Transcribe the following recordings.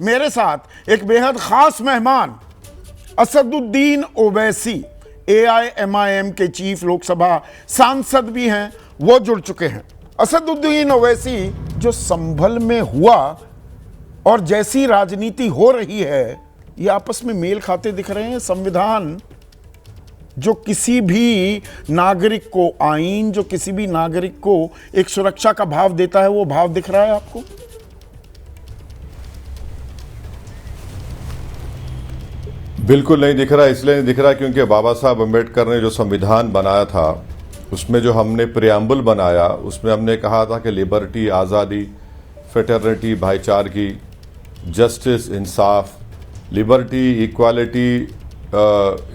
मेरे साथ एक बेहद खास मेहमान असदुद्दीन ओवैसी, AIMIM के चीफ लोकसभा सांसद भी हैं, वो जुड़ चुके हैं। असदुद्दीन ओवैसी, जो संभल में हुआ और जैसी राजनीति हो रही है, ये आपस में मेल खाते दिख रहे हैं। संविधान जो किसी भी नागरिक को, आईन जो किसी भी नागरिक को एक सुरक्षा का भाव देता है, वो भाव दिख रहा है आपको? बिल्कुल नहीं दिख रहा। इसलिए नहीं दिख रहा क्योंकि बाबा साहब अम्बेडकर ने जो संविधान बनाया था, उसमें जो हमने प्रियम्बल बनाया, उसमें हमने कहा था कि लिबर्टी, आज़ादी, फ्रेटर्निटी, भाईचारगी, जस्टिस, इंसाफ, लिबर्टी, इक्वालिटी,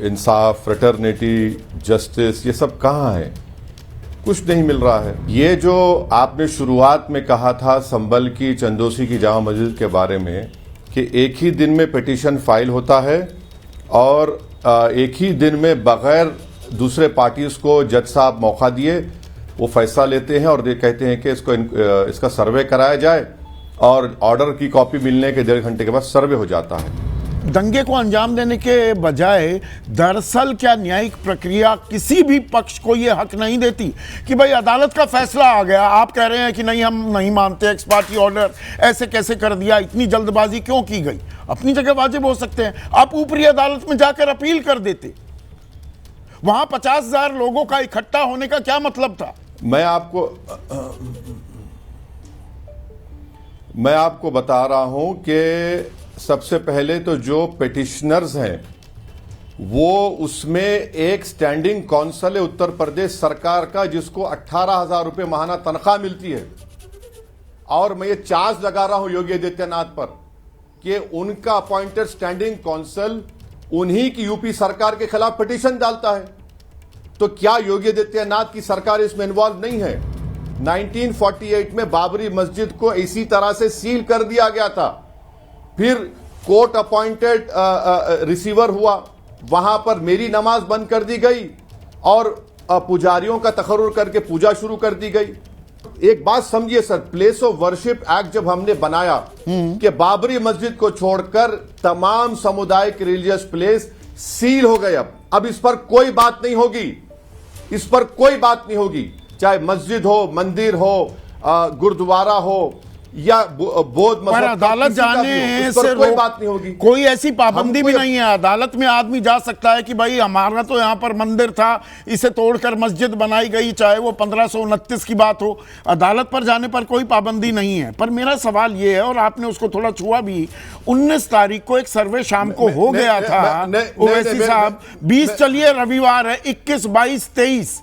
इंसाफ, फ्रेटर्निटी, जस्टिस, ये सब कहाँ है? कुछ नहीं मिल रहा है। ये जो आपने शुरुआत में कहा था संभल की चंदोसी की जामा मस्जिद के बारे में कि एक ही दिन में पिटीशन फाइल होता है और एक ही दिन में बगैर दूसरे पार्टीज को जज साहब मौका दिए वो फैसला लेते हैं और ये कहते हैं कि इसका सर्वे कराया जाए और ऑर्डर की कॉपी मिलने के 1.5 घंटे के बाद सर्वे हो जाता है। दंगे को अंजाम देने के बजाय दरअसल क्या न्यायिक प्रक्रिया किसी भी पक्ष को यह हक नहीं देती कि भाई अदालत का फैसला आ गया, आप कह रहे हैं कि नहीं हम नहीं मानते, एक्स पार्टी ऑर्डर ऐसे कैसे कर दिया, इतनी जल्दबाजी क्यों की गई? अपनी जगह वाजिब हो सकते हैं, आप ऊपरी अदालत में जाकर अपील कर देते। वहां 50,000 लोगों का इकट्ठा होने का क्या मतलब था? मैं आपको बता रहा हूं कि सबसे पहले तो जो पिटिशनर्स हैं वो उसमें एक स्टैंडिंग काउंसिल है उत्तर प्रदेश सरकार का, जिसको 18,000 रुपये माहाना तनख्वाह मिलती है। और मैं ये चार्ज लगा रहा हूं योगी आदित्यनाथ पर कि उनका अपॉइंटेड स्टैंडिंग काउंसिल उन्हीं की यूपी सरकार के खिलाफ पिटीशन डालता है। तो क्या योगी आदित्यनाथ की सरकार इसमें इन्वॉल्व नहीं है? 1948 में बाबरी मस्जिद को इसी तरह से सील कर दिया गया था, फिर कोर्ट अपॉइंटेड रिसीवर हुआ, वहां पर मेरी नमाज बंद कर दी गई और पुजारियों का तकर्रुर करके पूजा शुरू कर दी गई। एक बात समझिए sir, place of worship act जब हमने बनाया कि बाबरी मस्जिद को छोड़कर तमाम सामुदायिक रिलीजियस प्लेस सील हो गए, अब इस पर कोई बात नहीं होगी, इस पर कोई बात नहीं होगी, चाहे मस्जिद हो, मंदिर हो, गुरुद्वारा हो या बौद्ध मजहब, पर अदालत जाने से कोई बात नहीं होगी। कोई ऐसी पाबंदी भी नहीं है। अदालत में आदमी जा सकता है कि भाई हमारा तो यहाँ पर मंदिर था, इसे तोड़कर मस्जिद बनाई गई, चाहे वो 1529 की बात हो, अदालत पर जाने पर कोई पाबंदी नहीं है। पर मेरा सवाल ये है, और आपने उसको थोड़ा छुआ भी, 19 तारीख को एक सर्वे शाम को हो गया था ओवैसी साहब, 20 चलिए रविवार है, 21, 22, 23,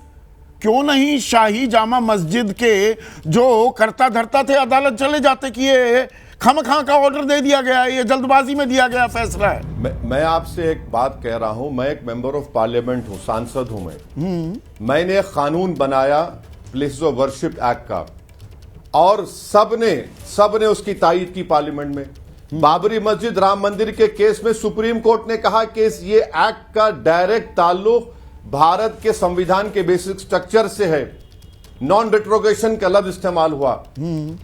क्यों नहीं शाही जामा मस्जिद के जो करता धरता थे अदालत चले जाते कि ये खामखा का ऑर्डर दे दिया गया है, ये जल्दबाजी में दिया गया फैसला है? मैं आपसे एक बात कह रहा हूं, मैं एक मेंबर ऑफ पार्लियामेंट हूं, सांसद हूं मैंने एक कानून बनाया प्लेसेस ऑफ वर्शिप एक्ट का और सबने उसकी तायीद की पार्लियामेंट में। बाबरी मस्जिद, राम मंदिर के केस में सुप्रीम कोर्ट ने कहा कि ये एक्ट का डायरेक्ट ताल्लुक भारत के संविधान के बेसिक स्ट्रक्चर से है, नॉन रिट्रोगेशन का लफ्ज इस्तेमाल हुआ।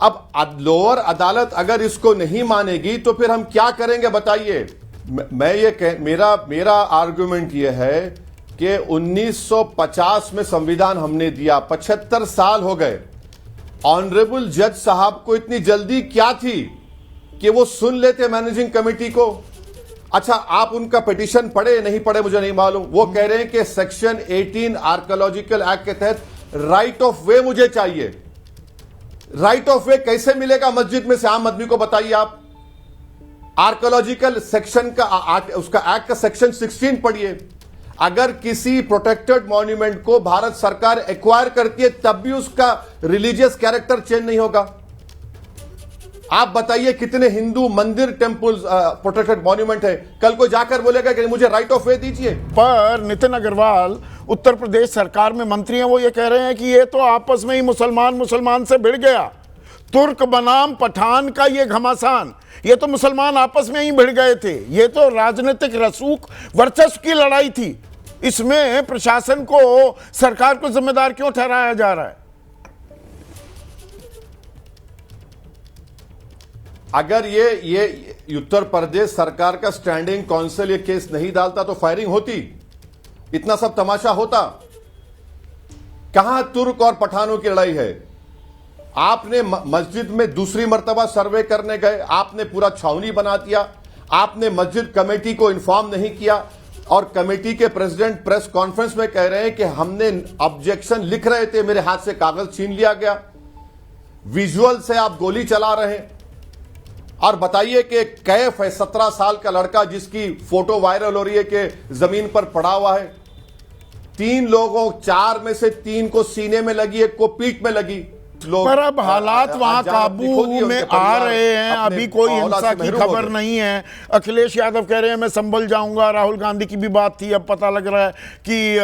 अब लोअर अदालत अगर इसको नहीं मानेगी तो फिर हम क्या करेंगे बताइए? मेरा आर्गुमेंट यह है कि 1950 में संविधान हमने दिया, 75 साल हो गए, ऑनरेबल जज साहब को इतनी जल्दी क्या थी कि वो सुन लेते मैनेजिंग कमेटी को? अच्छा, आप उनका पिटीशन पढ़े नहीं पढ़े मुझे नहीं मालूम, वो कह रहे हैं कि सेक्शन 18 आर्कियोलॉजिकल एक्ट के तहत राइट ऑफ वे मुझे चाहिए। राइट ऑफ वे कैसे मिलेगा मस्जिद में से आम आदमी को बताइए आप? आर्कियोलॉजिकल सेक्शन का उसका एक्ट का सेक्शन 16 पढ़िए। अगर किसी प्रोटेक्टेड मॉन्यूमेंट को भारत सरकार एक्वायर करती है तब भी उसका रिलीजियस कैरेक्टर चेंज नहीं होगा। आप बताइए कितने हिंदू मंदिर, टेम्पल्स प्रोटेक्टेड मॉन्यूमेंट है, कल को जाकर बोलेगा कि मुझे राइट ऑफ वे दीजिए? पर नितिन अग्रवाल उत्तर प्रदेश सरकार में मंत्री हैं, वो ये कह रहे हैं कि ये तो आपस में ही मुसलमान से भिड़ गया, तुर्क बनाम पठान का ये घमासान, ये तो मुसलमान आपस में ही भिड़ गए थे, ये तो राजनीतिक रसूख वर्चस्व की लड़ाई थी, इसमें प्रशासन को, सरकार को जिम्मेदार क्यों ठहराया जा रहा है? अगर ये उत्तर प्रदेश सरकार का स्टैंडिंग काउंसिल ये केस नहीं डालता तो फायरिंग होती, इतना सब तमाशा होता। कहां तुर्क और पठानों की लड़ाई है? आपने मस्जिद में दूसरी मर्तबा सर्वे करने गए, आपने पूरा छावनी बना दिया, आपने मस्जिद कमेटी को इन्फॉर्म नहीं किया, और कमेटी के प्रेसिडेंट प्रेस कॉन्फ्रेंस में कह रहे हैं कि हमने ऑब्जेक्शन लिख रहे थे, मेरे हाथ से कागज छीन लिया गया। विजुअल से आप गोली चला रहे हैं। और बताइए कि कैफ है 17 साल का लड़का जिसकी फोटो वायरल हो रही है कि जमीन पर पड़ा हुआ है। 3 लोगों, 4 में से 3 को सीने में लगी, 1 को पीठ में लगी। पर अब हालात वहां काबू में आ रहे हैं, अभी कोई हिंसा की खबर नहीं है। अखिलेश यादव कह रहे हैं मैं संभल जाऊंगा, राहुल गांधी की भी बात थी, अब पता लग रहा है कि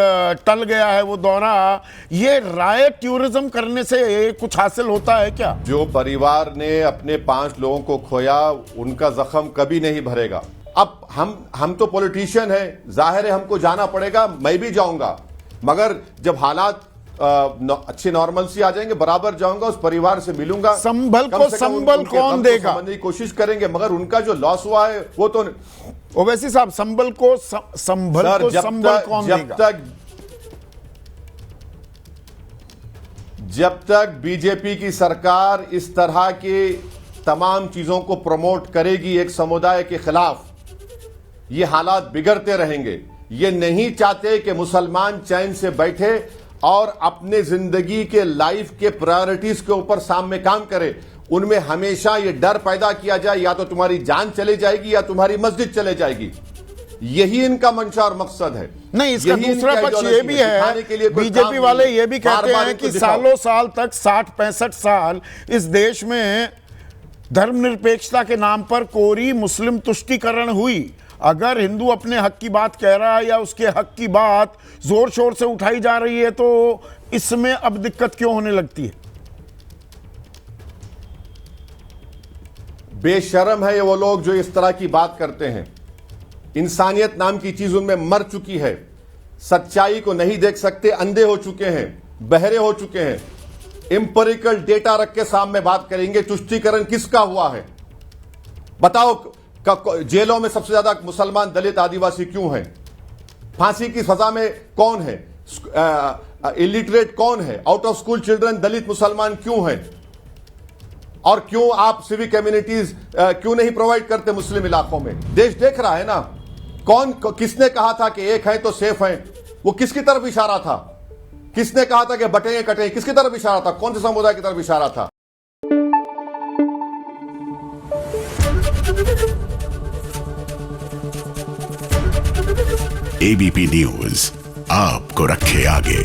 टल गया है वो दौरा। ये रायट टूरिज्म करने से कुछ हासिल होता है क्या? जो परिवार ने अपने 5 लोगों को खोया, उनका जख्म कभी नहीं भरेगा। अब हम तो पॉलिटिशियन है, जाहिर है हमको जाना पड़ेगा, मैं भी जाऊंगा, मगर जब हालात अच्छी नॉर्मलसी आ जाएंगे बराबर जाऊंगा, उस परिवार से मिलूंगा। संभल को संभल कौन देगा? समझने की कोशिश करेंगे, मगर उनका जो लॉस हुआ है वो तो ओवैसी साहब, संभल को संभल कौन देगा? जब तक बीजेपी की सरकार इस तरह की तमाम चीजों को प्रमोट करेगी एक समुदाय के खिलाफ, ये हालात बिगड़ते रहेंगे। ये नहीं चाहते कि मुसलमान चैन से बैठे और अपने जिंदगी के लाइफ के प्रायोरिटीज के ऊपर सामने काम करे। उनमें हमेशा ये डर पैदा किया जाए या तो तुम्हारी जान चले जाएगी या तुम्हारी मस्जिद चले जाएगी। यही इनका मंशा और मकसद है। नहीं, इसका दूसरा पक्ष ये भी है, बीजेपी वाले ये भी कहते हैं कि सालों साल तक 60-65 साल इस देश में धर्मनिरपेक्षता के नाम पर कोरी मुस्लिम तुष्टीकरण हुई। अगर हिंदू अपने हक की बात कह रहा है या उसके हक की बात जोर शोर से उठाई जा रही है, तो इसमें अब दिक्कत क्यों होने लगती है? बेशर्म है ये वो लोग जो इस तरह की बात करते हैं। इंसानियत नाम की चीज उनमें मर चुकी है, सच्चाई को नहीं देख सकते, अंधे हो चुके हैं, बहरे हो चुके हैं। एम्पिरिकल डेटा रख के सामने बात करेंगे। तुष्टीकरण किसका हुआ है बताओ? जेलों में सबसे ज्यादा मुसलमान, दलित, आदिवासी क्यों हैं? फांसी की सजा में कौन है? इलिटरेट कौन है? आउट ऑफ स्कूल चिल्ड्रन दलित मुसलमान क्यों हैं? और क्यों आप सिविक कम्युनिटीज क्यों नहीं प्रोवाइड करते मुस्लिम इलाकों में? देश देख रहा है ना। किसने कहा था कि एक है तो सेफ है? वो किसकी तरफ इशारा था? किसने कहा था कि बटेंगे कटेंगे? किसकी तरफ इशारा था? कौन से समुदाय की तरफ इशारा था? एबीपी न्यूज आपको रखे आगे।